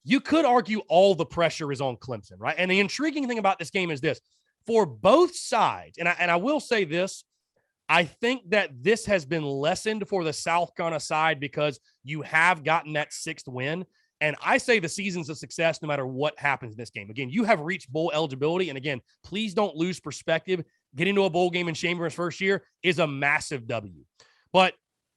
you could argue all the pressure is on Clemson, right? And the intriguing thing about this game is this. For both sides, and I will say this, I think that this has been lessened for the South Carolina side because you have gotten that 6th win. And I say the season's a success no matter what happens in this game. Again, you have reached bowl eligibility. And again, please don't lose perspective. Getting to a bowl game in Chambers' first year is a massive W. But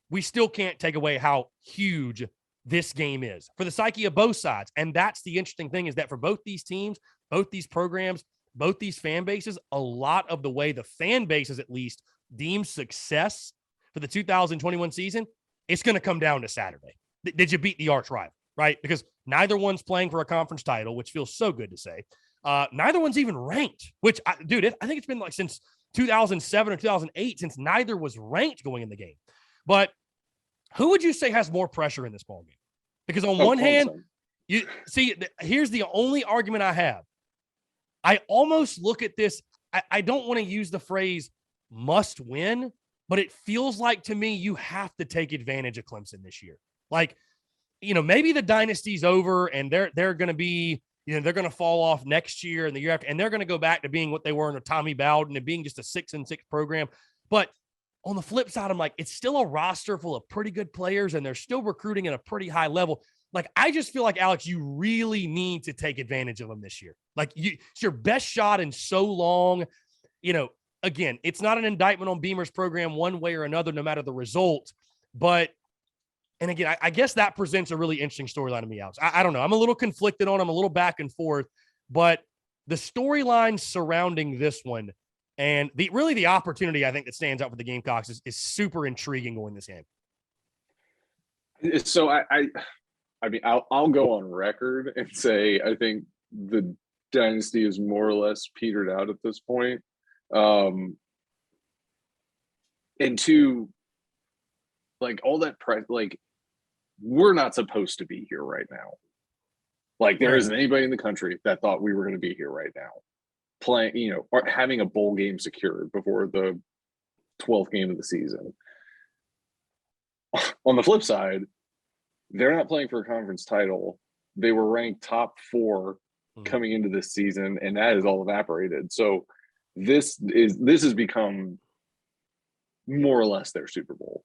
we still can't take away how huge this game is for the psyche of both sides. And that's the interesting thing, is that for both these teams, both these programs, both these fan bases, a lot of the way the fan bases at least deem success for the 2021 season, it's going to come down to Saturday. Did you beat the arch rival, right? Because neither one's playing for a conference title, which feels so good to say. Neither one's even ranked, which, I think it's been like since 2007 or 2008 since neither was ranked going in the game. But who would you say has more pressure in this ballgame? Because on one hand, you see, here's the only argument I have. I almost look at this. I don't want to use the phrase must win, but it feels like to me you have to take advantage of Clemson this year. Like, maybe the dynasty's over and they're going to be, they're going to fall off next year and the year after, and they're going to go back to being what they were under Tommy Bowden and being just a 6-6 program. But on the flip side, I'm like, it's still a roster full of pretty good players and they're still recruiting at a pretty high level. Like, I just feel like, Alex, you really need to take advantage of them this year. Like, it's your best shot in so long. Again, it's not an indictment on Beamer's program one way or another, no matter the result. But, and again, I guess that presents a really interesting storyline to me, Alex. I don't know. I'm a little conflicted on them, a little back and forth. But the storyline surrounding this one and the opportunity I think that stands out for the Gamecocks is super intriguing going this game. So I mean, I'll go on record and say I think the dynasty is more or less petered out at this point. And two, like, all that press, like, we're not supposed to be here right now. Like, there isn't anybody in the country that thought we were going to be here right now, playing, or having a bowl game secured before the 12th game of the season. On the flip side, they're not playing for a conference title. They were ranked top 4 coming into this season, and that has all evaporated. So this has become more or less their Super Bowl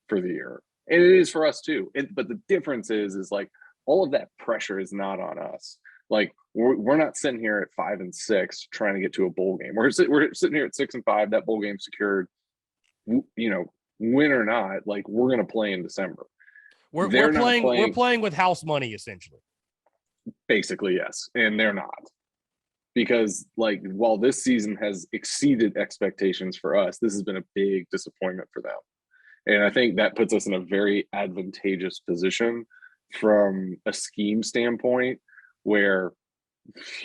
for the year. And it is for us too. But the difference is like, all of that pressure is not on us. Like, we're not sitting here at 5-6 trying to get to a bowl game. We're sitting here at 6-5. That bowl game secured. Win or not, like, we're going to play in December. We're playing with house money, essentially. Basically, yes. And they're not. Because, like, while this season has exceeded expectations for us, this has been a big disappointment for them. And I think that puts us in a very advantageous position from a scheme standpoint, where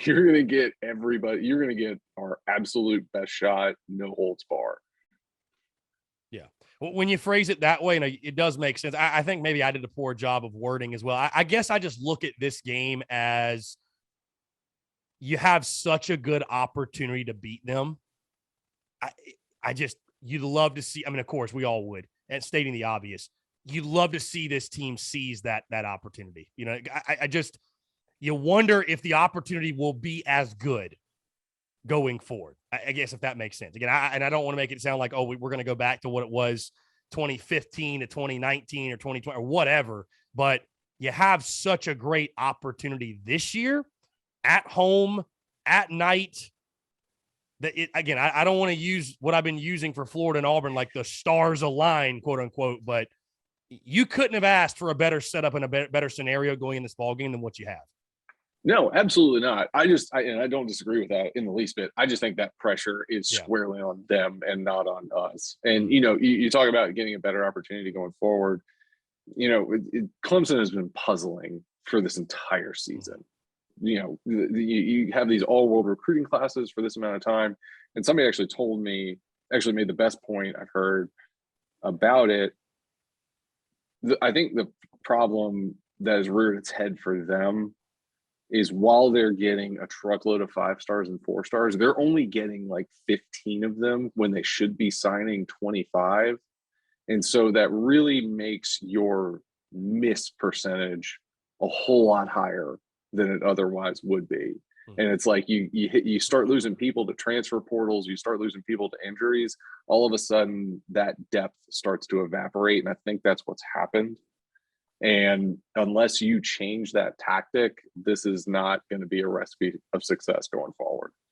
you're going to get everybody, you're going to get our absolute best shot, no holds bar. Yeah. When you phrase it that way, it does make sense. I think maybe I did a poor job of wording as well. I guess I just look at this game as you have such a good opportunity to beat them. You'd love to see, I mean, of course we all would, and stating the obvious, you'd love to see this team seize that opportunity. You wonder if the opportunity will be as good going forward. I guess, if that makes sense. Again, I don't want to make it sound like, we're going to go back to what it was 2015 to 2019 or 2020 or whatever, but you have such a great opportunity this year at home, at night, that I don't want to use what I've been using for Florida and Auburn, like the stars align, quote unquote, but you couldn't have asked for a better setup and a better scenario going in this ballgame than what you have. No, absolutely not. I don't disagree with that in the least bit. I just think that pressure is squarely on them and not on us. And, you talk about getting a better opportunity going forward. Clemson has been puzzling for this entire season. You have these all-world recruiting classes for this amount of time. And somebody actually made the best point I've heard about it. I think the problem that has reared its head for them is, while they're getting a truckload of 5 stars and 4 stars, they're only getting like 15 of them when they should be signing 25. And so that really makes your miss percentage a whole lot higher than it otherwise would be. Mhm. And it's like you start losing people to transfer portals, you start losing people to injuries. All of a sudden, that depth starts to evaporate, and I think that's what's happened. And unless you change that tactic, this is not going to be a recipe of success going forward.